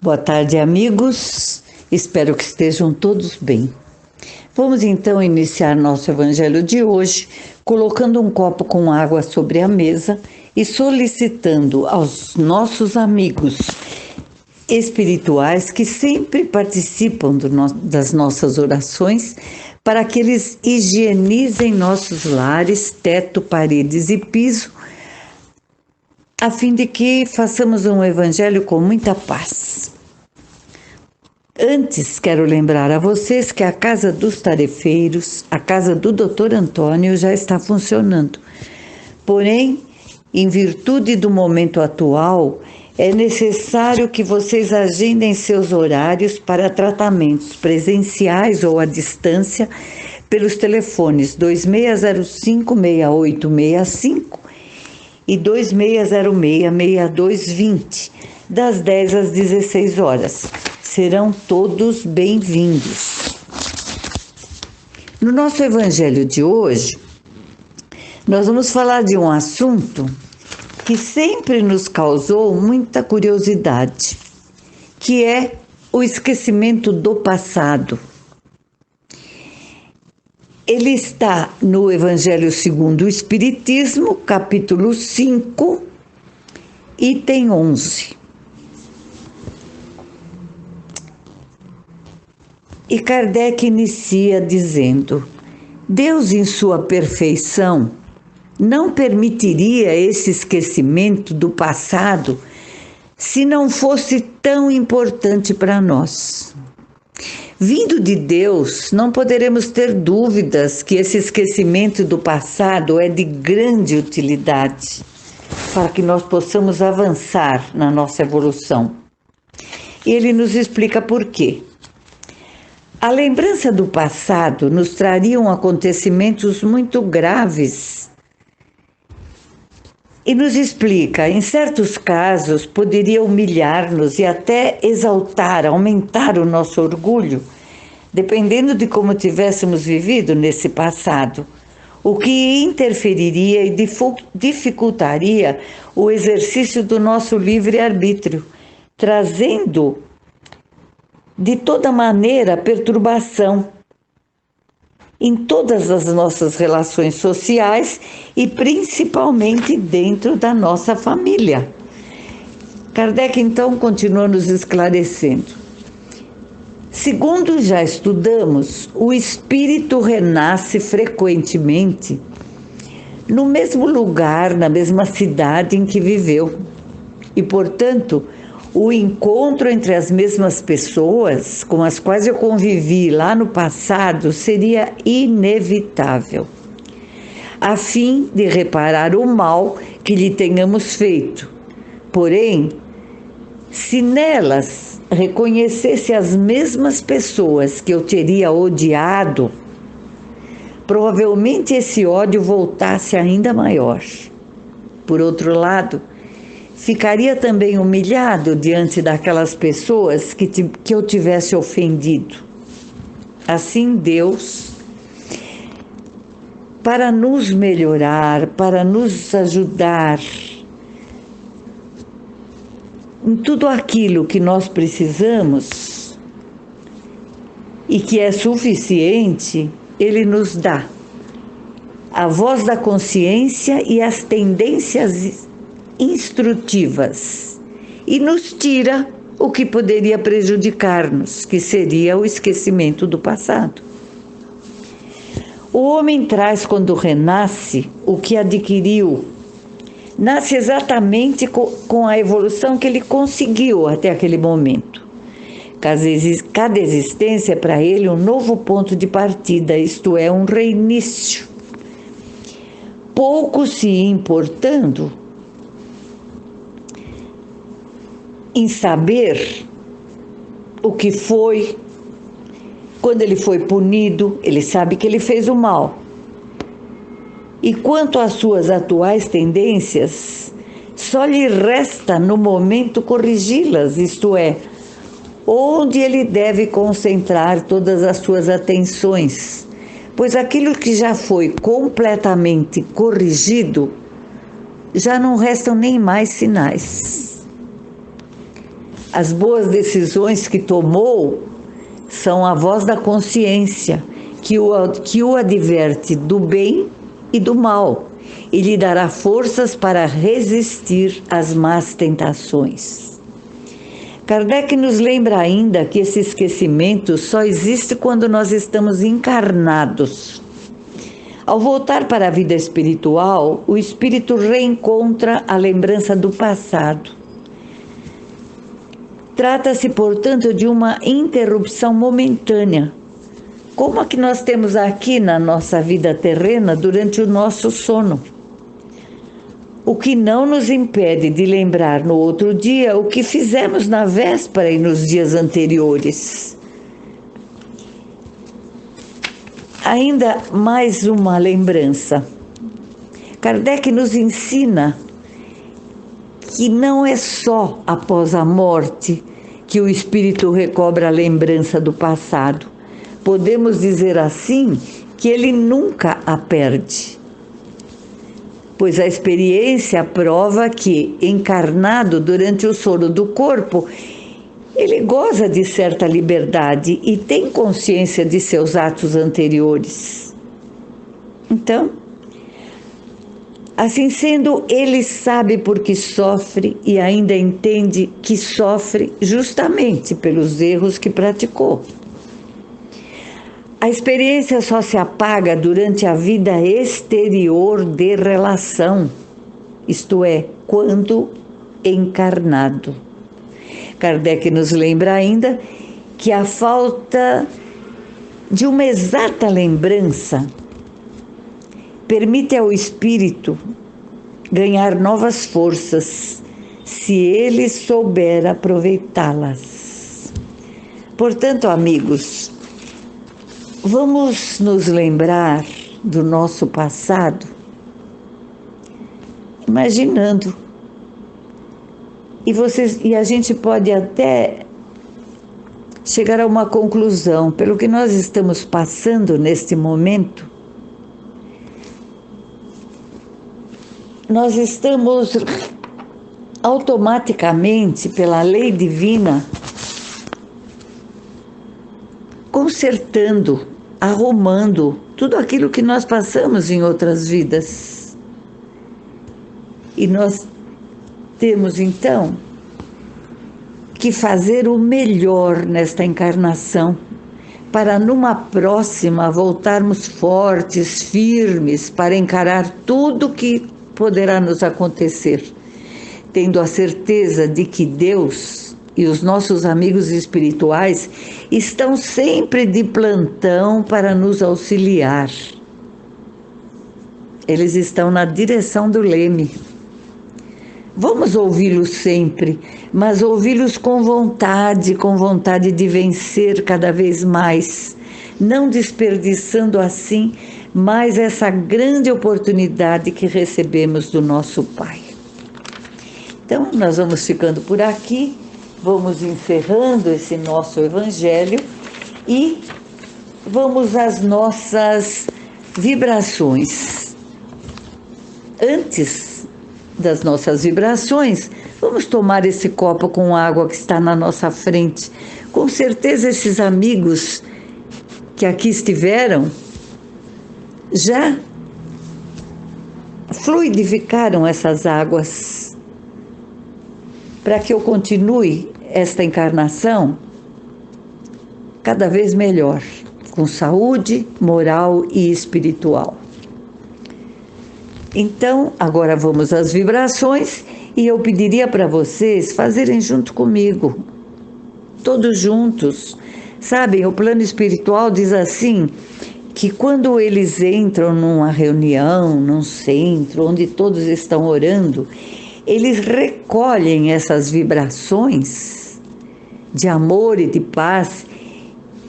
Boa tarde, amigos. Espero que estejam todos bem. Vamos então iniciar nosso evangelho de hoje, colocando um copo com água sobre a mesa e solicitando aos nossos amigos espirituais que sempre participam das nossas orações, para que eles higienizem nossos lares, teto, paredes e piso, a fim de que façamos um evangelho com muita paz. Antes, quero lembrar a vocês que a Casa dos Tarefeiros, a casa do Dr. Antônio, já está funcionando. Porém, em virtude do momento atual, é necessário que vocês agendem seus horários para tratamentos presenciais ou à distância pelos telefones 2605-6865 e 2606-6220, das 10 às 16 horas. Serão todos bem-vindos. No nosso evangelho de hoje, nós vamos falar de um assunto que sempre nos causou muita curiosidade, que é o esquecimento do passado. Ele está no Evangelho segundo o Espiritismo, capítulo 5, item 11. E Kardec inicia dizendo: Deus, em sua perfeição, não permitiria esse esquecimento do passado se não fosse tão importante para nós. Vindo de Deus, não poderemos ter dúvidas que esse esquecimento do passado é de grande utilidade para que nós possamos avançar na nossa evolução. E ele nos explica por quê. A lembrança do passado nos trariam acontecimentos muito graves e nos explica, em certos casos, poderia humilhar-nos e até exaltar, aumentar o nosso orgulho, dependendo de como tivéssemos vivido nesse passado, o que interferiria e dificultaria o exercício do nosso livre-arbítrio, trazendo de toda maneira perturbação em todas as nossas relações sociais e principalmente dentro da nossa família. Kardec então continua nos esclarecendo. Segundo já estudamos, o espírito renasce frequentemente no mesmo lugar, na mesma cidade em que viveu. E, portanto, o encontro entre as mesmas pessoas com as quais eu convivi lá no passado seria inevitável, a fim de reparar o mal que lhe tenhamos feito. Porém, se nelas reconhecesse as mesmas pessoas que eu teria odiado, provavelmente esse ódio voltasse ainda maior. Por outro lado, ficaria também humilhado diante daquelas pessoas que eu tivesse ofendido. Assim, Deus, para nos melhorar, para nos ajudar em tudo aquilo que nós precisamos e que é suficiente, Ele nos dá a voz da consciência e as tendências instrutivas e nos tira o que poderia prejudicar-nos, que seria o esquecimento do passado. O homem traz, quando renasce, o que adquiriu. Nasce exatamente com a evolução que ele conseguiu até aquele momento. Cada existência é para ele um novo ponto de partida, isto é, um reinício. Pouco se importando em saber o que foi, quando ele foi punido, ele sabe que ele fez o mal. E quanto às suas atuais tendências, só lhe resta no momento corrigi-las, isto é, onde ele deve concentrar todas as suas atenções, pois aquilo que já foi completamente corrigido, já não restam nem mais sinais. As boas decisões que tomou são a voz da consciência, que o adverte do bem e do mal, e lhe dará forças para resistir às más tentações. Kardec nos lembra ainda que esse esquecimento só existe quando nós estamos encarnados. Ao voltar para a vida espiritual, o espírito reencontra a lembrança do passado. Trata-se, portanto, de uma interrupção momentânea, como a que nós temos aqui na nossa vida terrena durante o nosso sono. O que não nos impede de lembrar no outro dia o que fizemos na véspera e nos dias anteriores. Ainda mais uma lembrança. Kardec nos ensina que não é só após a morte que o espírito recobra a lembrança do passado. Podemos dizer assim que ele nunca a perde, pois a experiência prova que, encarnado durante o sono do corpo, ele goza de certa liberdade e tem consciência de seus atos anteriores. Então, assim sendo, ele sabe por que sofre e ainda entende que sofre justamente pelos erros que praticou. A experiência só se apaga durante a vida exterior de relação, isto é, quando encarnado. Kardec nos lembra ainda que a falta de uma exata lembrança permite ao espírito ganhar novas forças, se ele souber aproveitá-las. Portanto, amigos, vamos nos lembrar do nosso passado, imaginando. E a gente pode até chegar a uma conclusão. Pelo que nós estamos passando neste momento, nós estamos automaticamente, pela lei divina, consertando, arrumando tudo aquilo que nós passamos em outras vidas. E nós temos, então, que fazer o melhor nesta encarnação, para numa próxima voltarmos fortes, firmes, para encarar tudo que poderá nos acontecer, tendo a certeza de que Deus e os nossos amigos espirituais estão sempre de plantão para nos auxiliar. Eles estão na direção do leme. Vamos ouvi-los sempre, mas ouvi-los com vontade de vencer cada vez mais, não desperdiçando assim mais essa grande oportunidade que recebemos do nosso Pai. Então, nós vamos ficando por aqui, vamos encerrando esse nosso Evangelho e vamos às nossas vibrações. Antes das nossas vibrações, vamos tomar esse copo com água que está na nossa frente. Com certeza esses amigos que aqui estiveram já fluidificaram essas águas para que eu continue esta encarnação cada vez melhor, com saúde moral e espiritual. Então, agora vamos às vibrações e eu pediria para vocês fazerem junto comigo, todos juntos. Sabem, o plano espiritual diz assim, que quando eles entram numa reunião, num centro, onde todos estão orando, eles recolhem essas vibrações de amor e de paz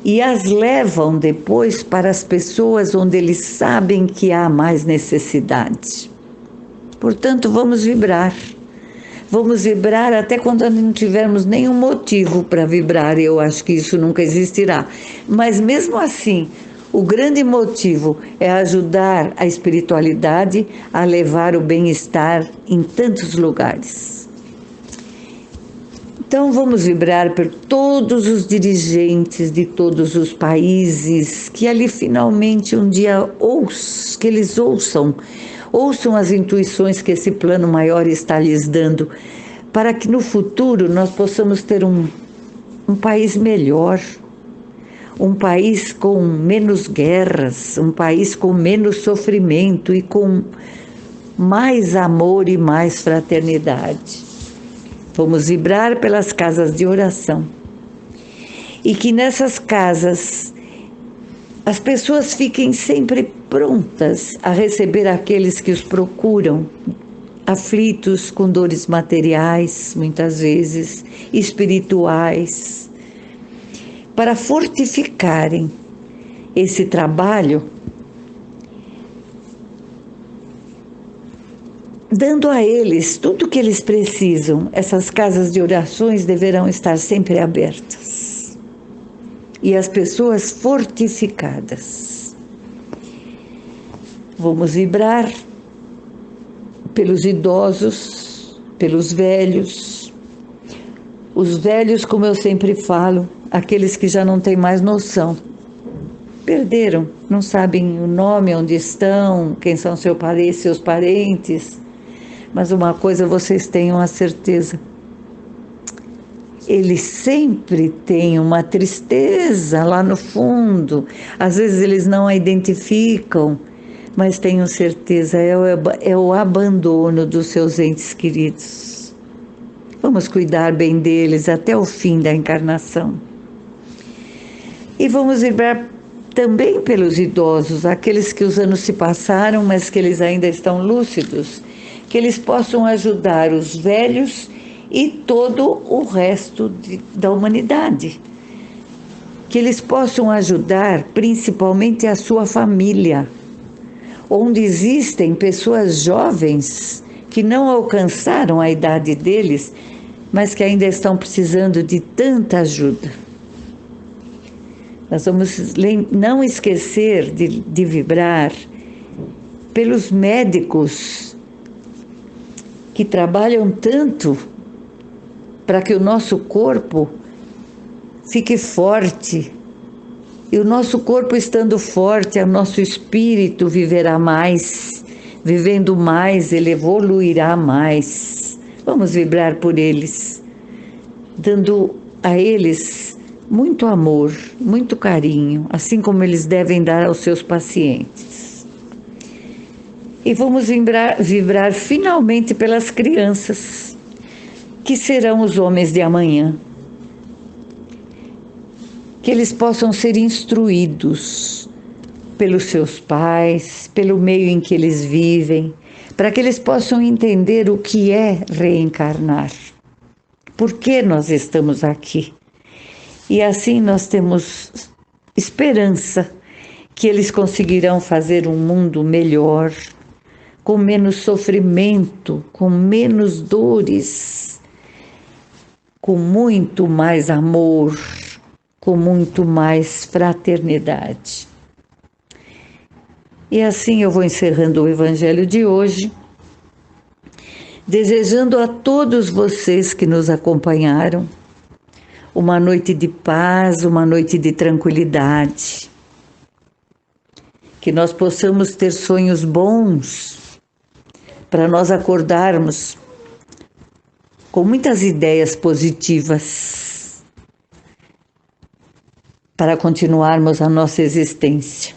e as levam depois para as pessoas onde eles sabem que há mais necessidade. Portanto, vamos vibrar. Vamos vibrar até quando não tivermos nenhum motivo para vibrar. Eu acho que isso nunca existirá. Mas mesmo assim, o grande motivo é ajudar a espiritualidade a levar o bem-estar em tantos lugares. Então vamos vibrar por todos os dirigentes de todos os países, que ali finalmente um dia que eles ouçam as intuições que esse plano maior está lhes dando, para que no futuro nós possamos ter um país melhor, um país com menos guerras, um país com menos sofrimento e com mais amor e mais fraternidade. Vamos vibrar pelas casas de oração. E que nessas casas as pessoas fiquem sempre prontas a receber aqueles que os procuram, aflitos com dores materiais, muitas vezes, espirituais, para fortificarem esse trabalho, dando a eles tudo o que eles precisam. Essas casas de orações deverão estar sempre abertas e as pessoas fortificadas. Vamos vibrar pelos idosos, pelos velhos. Os velhos, como eu sempre falo, aqueles que já não têm mais noção, perderam, não sabem o nome, onde estão, quem são seus parentes. Mas uma coisa vocês tenham a certeza: eles sempre têm uma tristeza lá no fundo. Às vezes eles não a identificam, mas tenham certeza, é o abandono dos seus entes queridos. Vamos cuidar bem deles até o fim da encarnação. E vamos vibrar também pelos idosos, aqueles que os anos se passaram, mas que eles ainda estão lúcidos, que eles possam ajudar os velhos e todo o resto da humanidade. Que eles possam ajudar principalmente a sua família, onde existem pessoas jovens que não alcançaram a idade deles, mas que ainda estão precisando de tanta ajuda. Nós vamos não esquecer de vibrar pelos médicos que trabalham tanto para que o nosso corpo fique forte. E o nosso corpo estando forte, o nosso espírito viverá mais. Vivendo mais, ele evoluirá mais. Vamos vibrar por eles, dando a eles muito amor, muito carinho, assim como eles devem dar aos seus pacientes. E vamos vibrar finalmente pelas crianças, que serão os homens de amanhã. Que eles possam ser instruídos pelos seus pais, pelo meio em que eles vivem, para que eles possam entender o que é reencarnar. Por que nós estamos aqui? E assim nós temos esperança que eles conseguirão fazer um mundo melhor, com menos sofrimento, com menos dores, com muito mais amor, com muito mais fraternidade. E assim eu vou encerrando o Evangelho de hoje, desejando a todos vocês que nos acompanharam uma noite de paz, uma noite de tranquilidade. Que nós possamos ter sonhos bons para nós acordarmos com muitas ideias positivas para continuarmos a nossa existência.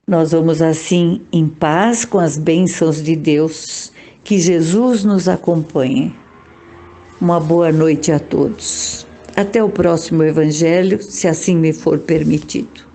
Nós vamos assim em paz com as bênçãos de Deus, que Jesus nos acompanhe. Uma boa noite a todos. Até o próximo Evangelho, se assim me for permitido.